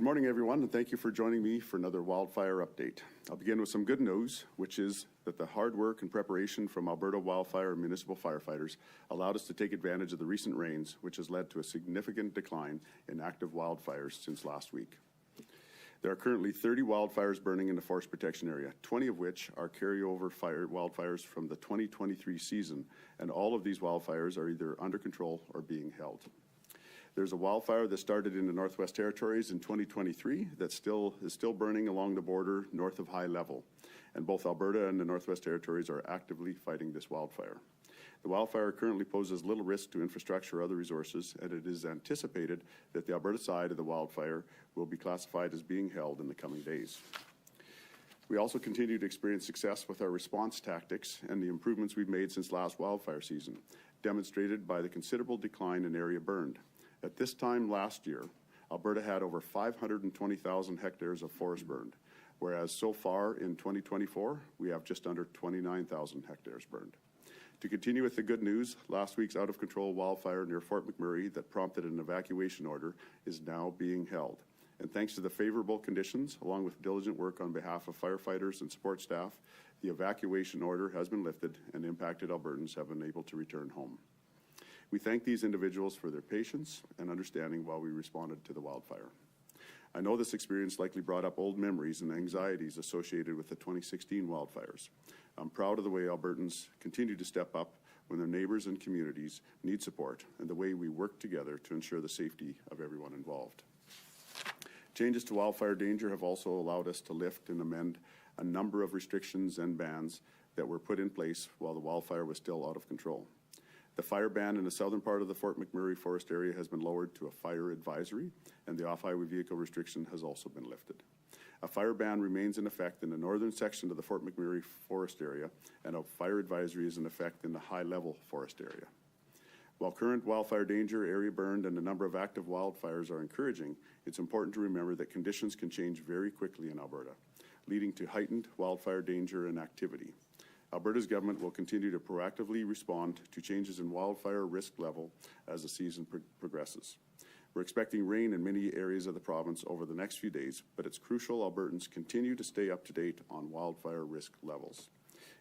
Good morning, everyone, and thank you for joining me for another wildfire update. I'll begin with some good news, which is that the hard work and preparation from Alberta wildfire and municipal firefighters allowed us to take advantage of the recent rains, which has led to a significant decline in active wildfires since last week. There are currently 30 wildfires burning in the forest protection area, 20 of which are carryover wildfires from the 2023 season, and all of these wildfires are either under control or being held. There's a wildfire that started in the Northwest Territories in 2023 that is still burning along the border north of high level, and both Alberta and the Northwest Territories are actively fighting this wildfire. The wildfire currently poses little risk to infrastructure or other resources, and it is anticipated that the Alberta side of the wildfire will be classified as being held in the coming days. We also continue to experience success with our response tactics and the improvements we've made since last wildfire season, demonstrated by the considerable decline in area burned. At this time last year, Alberta had over 520,000 hectares of forest burned, whereas so far in 2024, we have just under 29,000 hectares burned. To continue with the good news, last week's out-of-control wildfire near Fort McMurray that prompted an evacuation order is now being held. And thanks to the favorable conditions, along with diligent work on behalf of firefighters and support staff, the evacuation order has been lifted and impacted Albertans have been able to return home. We thank these individuals for their patience and understanding while we responded to the wildfire. I know this experience likely brought up old memories and anxieties associated with the 2016 wildfires. I'm proud of the way Albertans continue to step up when their neighbours and communities need support, and the way we work together to ensure the safety of everyone involved. Changes to wildfire danger have also allowed us to lift and amend a number of restrictions and bans that were put in place while the wildfire was still out of control. The fire ban in the southern part of the Fort McMurray forest area has been lowered to a fire advisory, and the off-highway vehicle restriction has also been lifted. A fire ban remains in effect in the northern section of the Fort McMurray forest area, and a fire advisory is in effect in the high-level forest area. While current wildfire danger, area burned, and the number of active wildfires are encouraging, it's important to remember that conditions can change very quickly in Alberta, leading to heightened wildfire danger and activity. Alberta's government will continue to proactively respond to changes in wildfire risk level as the season progresses. We're expecting rain in many areas of the province over the next few days, but it's crucial Albertans continue to stay up to date on wildfire risk levels.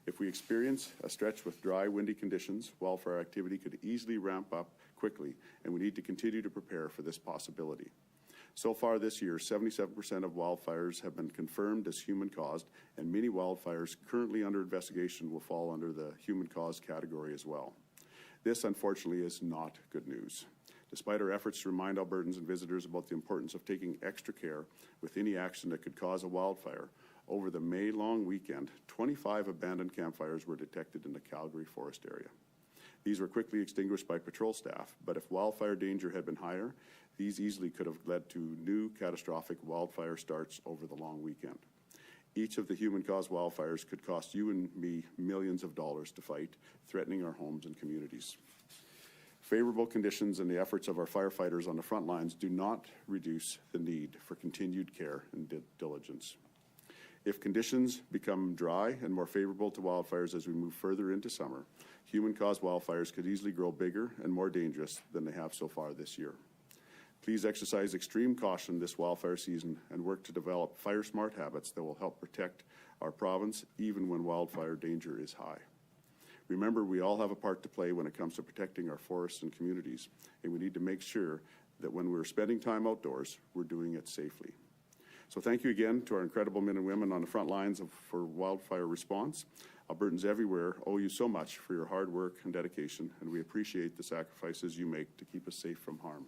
If we experience a stretch with dry, windy conditions, wildfire activity could easily ramp up quickly, and we need to continue to prepare for this possibility. So far this year, 77% of wildfires have been confirmed as human-caused, and many wildfires currently under investigation will fall under the human-caused category as well. This, unfortunately, is not good news. Despite our efforts to remind Albertans and visitors about the importance of taking extra care with any action that could cause a wildfire, over the May long weekend, 25 abandoned campfires were detected in the Calgary forest area. These were quickly extinguished by patrol staff, but if wildfire danger had been higher, these easily could have led to new catastrophic wildfire starts over the long weekend. Each of the human-caused wildfires could cost you and me millions of dollars to fight, threatening our homes and communities. Favorable conditions and the efforts of our firefighters on the front lines do not reduce the need for continued care and diligence. If conditions become dry and more favorable to wildfires as we move further into summer, human-caused wildfires could easily grow bigger and more dangerous than they have so far this year. Please exercise extreme caution this wildfire season and work to develop fire-smart habits that will help protect our province even when wildfire danger is high. Remember, we all have a part to play when it comes to protecting our forests and communities, and we need to make sure that when we're spending time outdoors, we're doing it safely. So thank you again to our incredible men and women on the front lines for wildfire response. Albertans everywhere owe you so much for your hard work and dedication, and we appreciate the sacrifices you make to keep us safe from harm.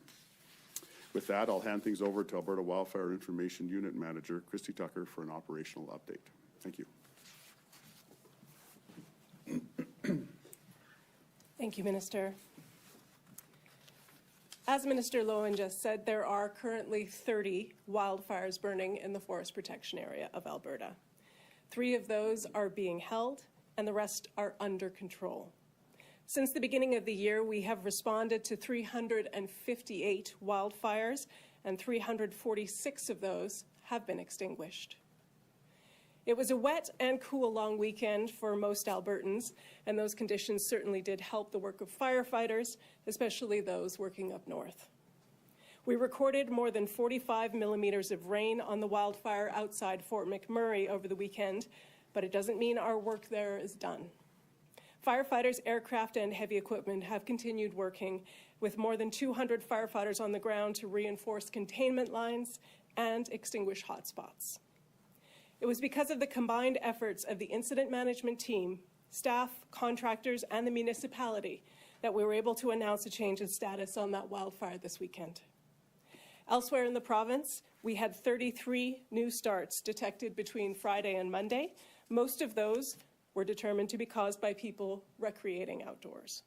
With that, I'll hand things over to Alberta Wildfire Information Unit Manager, Christy Tucker, for an operational update. Thank you. Thank you, Minister. As Minister Lowen just said, there are currently 30 wildfires burning in the forest protection area of Alberta. 3 of those are being held, and the rest are under control. Since the beginning of the year, we have responded to 358 wildfires, and 346 of those have been extinguished. It was a wet and cool long weekend for most Albertans, and those conditions certainly did help the work of firefighters, especially those working up north. We recorded more than 45 millimeters of rain on the wildfire outside Fort McMurray over the weekend, but it doesn't mean our work there is done. Firefighters, aircraft, and heavy equipment have continued working with more than 200 firefighters on the ground to reinforce containment lines and extinguish hotspots. It was because of the combined efforts of the incident management team, staff, contractors, and the municipality that we were able to announce a change in status on that wildfire this weekend. Elsewhere in the province, we had 33 new starts detected between Friday and Monday. Most of those were determined to be caused by people recreating outdoors.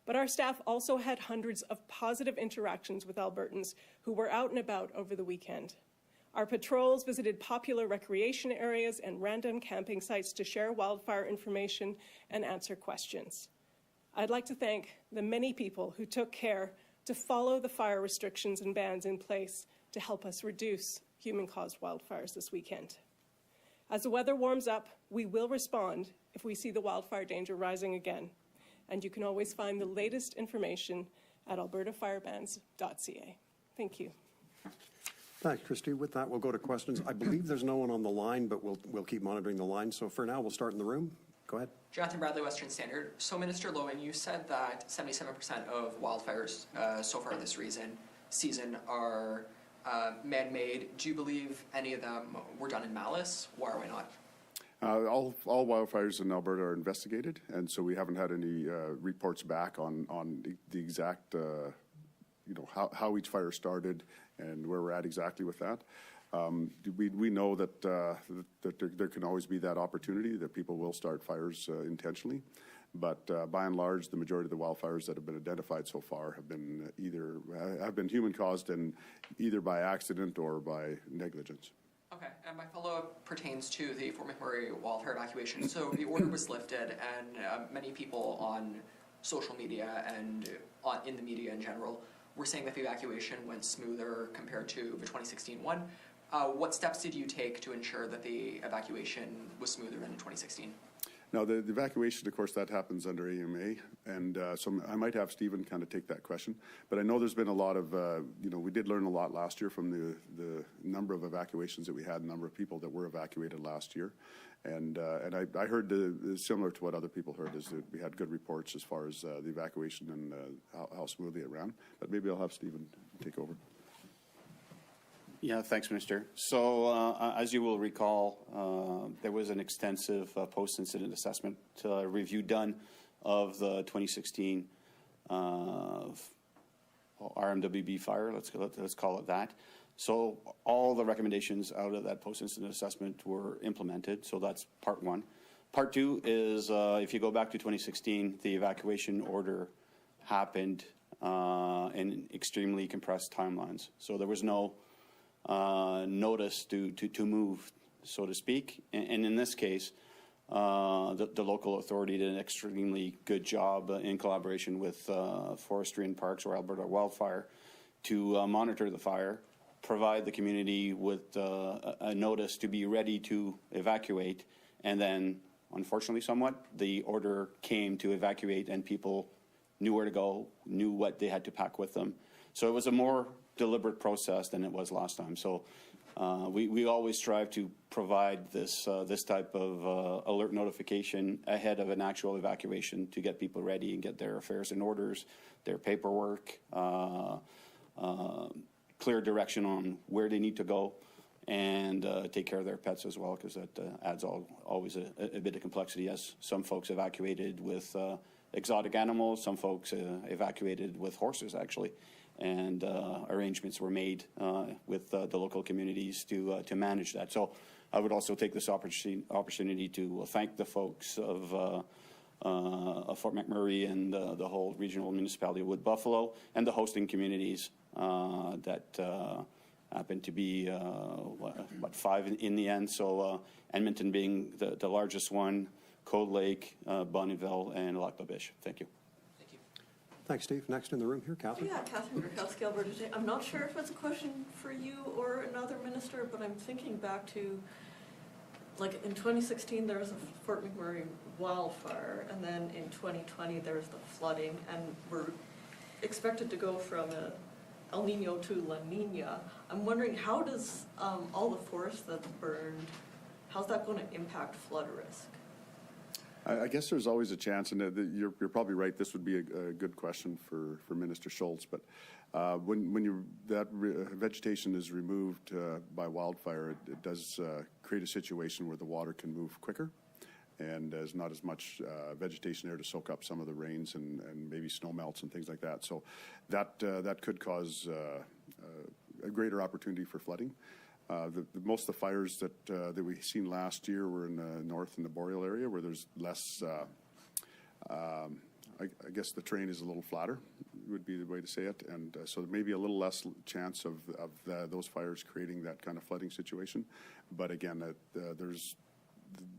But our staff also had hundreds of positive interactions with Albertans who were out and about over the weekend. Our patrols visited popular recreation areas and random camping sites to share wildfire information and answer questions. I'd like to thank the many people who took care to follow the fire restrictions and bans in place to help us reduce human-caused wildfires this weekend. As the weather warms up, we will respond if we see the wildfire danger rising again. And you can always find the latest information at albertafirebans.ca. Thank you. Thanks, Christy. With that, we'll go to questions. I believe there's no one on the line, but we'll keep monitoring the line. So for now, we'll start in the room. Go ahead. Jonathan Bradley, Western Standard. So Minister Lowen, you said that 77% of wildfires so far this season are man-made. Do you believe any of them were done in malice? Why or why not? All wildfires in Alberta are investigated, and so we haven't had any reports back on the exact, how each fire started and where we're at exactly with that. We know that there can always be that opportunity that people will start fires intentionally, but by and large, the majority of the wildfires that have been identified so far have been human caused, and either by accident or by negligence. Okay, and my follow-up pertains to the Fort McMurray wildfire evacuation. So the order was lifted, and many people on social media and in the media in general were saying that the evacuation went smoother compared to the 2016 one. What steps did you take to ensure that the evacuation was smoother than in 2016? Now, the evacuation, of course, that happens under AMA, and so I might have Stephen kind of take that question. But I know there's been a lot of, we did learn a lot last year from the number of evacuations that we had, number of people that were evacuated last year. And I heard similar to what other people heard, is that we had good reports as far as the evacuation and how smoothly it ran. But maybe I'll have Stephen take over. Yeah, thanks, Minister. So, as you will recall, there was an extensive post-incident assessment review done of the 2016 RMWB fire. Let's call it that. So, all the recommendations out of that post-incident assessment were implemented. So that's part one. Part two is, if you go back to 2016, the evacuation order happened in extremely compressed timelines. So there was no notice to move, so to speak. And in this case, the local authority did an extremely good job in collaboration with Forestry and Parks or Alberta Wildfire to monitor the fire, provide the community with a notice to be ready to evacuate, and then, unfortunately somewhat, the order came to evacuate and people knew where to go, knew what they had to pack with them. So it was a more deliberate process than it was last time. So we always strive to provide this type of alert notification ahead of an actual evacuation to get people ready and get their affairs in orders, their paperwork, clear direction on where they need to go, and take care of their pets as well, because that adds always a bit of complexity, as some folks evacuated with exotic animals, some folks evacuated with horses, actually. And arrangements were made with the local communities to manage that. So I would also take this opportunity to thank the folks of Fort McMurray and the whole regional municipality of Wood Buffalo and the hosting communities that happened to be, five in the end. So Edmonton being the largest one, Cold Lake, Bonneville, and Lac La Biche. Thank you. Thanks, Steve. Next in the room here, Catherine. Yeah, Catherine Burkowski, Alberta. I'm not sure if it's a question for you or another minister, but I'm thinking back to, like, in 2016 there was a Fort McMurray wildfire, and then in 2020 there was the flooding, and we're expected to go from El Nino to La Nina. I'm wondering, how does all the forest that's burned, how's that going to impact flood risk? I guess there's always a chance, and you're probably right, this would be a good question for Minister Schultz, but when vegetation is removed by wildfire, it does create a situation where the water can move quicker, and there's not as much vegetation there to soak up some of the rains and maybe snow melts and things like that. So that could cause a greater opportunity for flooding. Most of the fires that we've seen last year were in the north in the boreal area, where there's less, I guess the terrain is a little flatter, would be the way to say it, and so there may be a little less chance of those fires creating that kind of flooding situation. But again, there's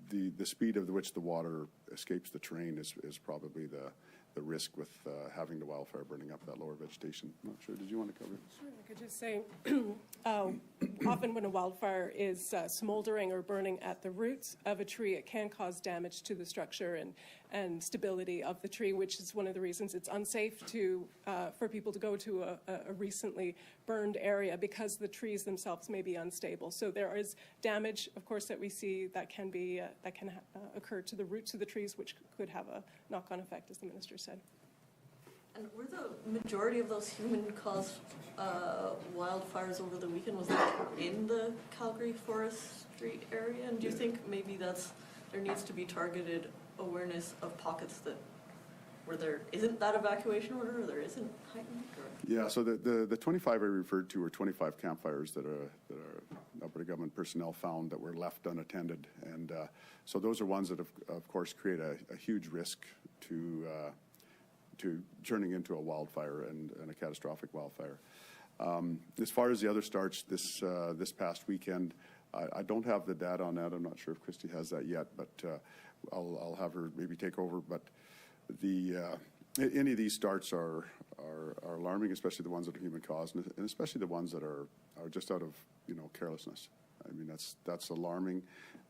the speed of which the water escapes the terrain is probably the risk with having the wildfire burning up that lower vegetation. I'm not sure, did you want to cover it? Sure, I could just say, often when a wildfire is smoldering or burning at the roots of a tree, it can cause damage to the structure and stability of the tree, which is one of the reasons it's unsafe for people to go to a recently burned area, because the trees themselves may be unstable. So there is damage, of course, that we see that can occur to the roots of the trees, which could have a knock-on effect, as the minister said. And were the majority of those human-caused wildfires over the weekend, was that in the Calgary forestry area? And do you think maybe there needs to be targeted awareness of pockets where there isn't that evacuation order, or there isn't heightened? Yeah, so the 25 I referred to were 25 campfires that Alberta government personnel found that were left unattended, and so those are ones that of course create a huge risk to turning into a wildfire and a catastrophic wildfire. As far as the other starts this past weekend, I don't have the data on that. I'm not sure if Christy has that yet, but I'll have her maybe take over. But any of these starts are alarming, especially the ones that are human caused, and especially the ones that are just out of carelessness. I mean, that's alarming.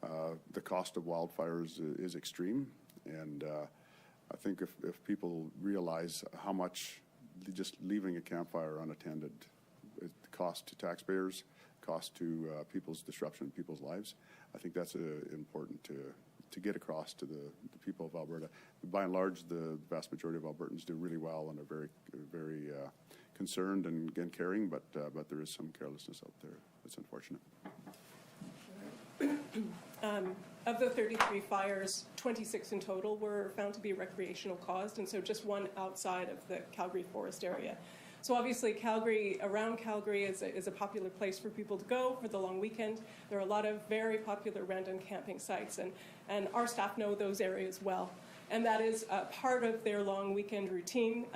The cost of wildfires is extreme, and I think if people realize how much just leaving a campfire unattended, it cost to taxpayers, cost to people's disruption, people's lives, I think that's important to get across to the people of Alberta. By and large, the vast majority of Albertans do really well and are very, very concerned and caring, but there is some carelessness out there. It's unfortunate. Of the 33 fires, 26 in total were found to be recreational caused, and so just one outside of the Calgary forest area. So obviously around Calgary is a popular place for people to go for the long weekend. There are a lot of very popular random camping sites, and our staff know those areas well. And that is part of their long weekend routine.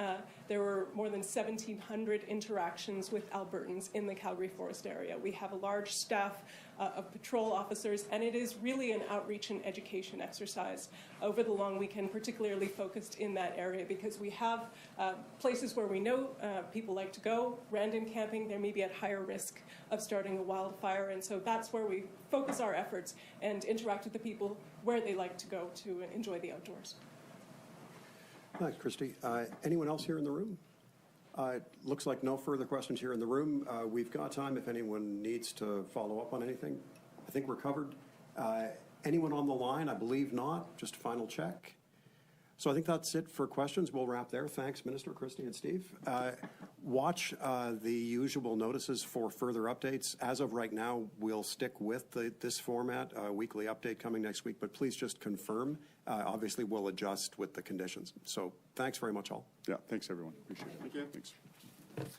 There were more than 1,700 interactions with Albertans in the Calgary forest area. We have a large staff of patrol officers, and it is really an outreach and education exercise over the long weekend, particularly focused in that area, because we have places where we know people like to go. Random camping, they may be at higher risk of starting a wildfire, and so that's where we focus our efforts and interact with the people where they like to go to enjoy the outdoors. Thanks, Christy. Anyone else here in the room? Looks like no further questions here in the room. We've got time if anyone needs to follow up on anything. I think we're covered. Anyone on the line? I believe not. Just a final check. So I think that's it for questions. We'll wrap there. Thanks, Minister, Christy, and Steve. Watch the usual notices for further updates. As of right now, we'll stick with this format, weekly update coming next week, but please just confirm. Obviously, we'll adjust with the conditions. So thanks very much, all. Yeah, thanks, everyone. Appreciate it. Thank you. Thanks.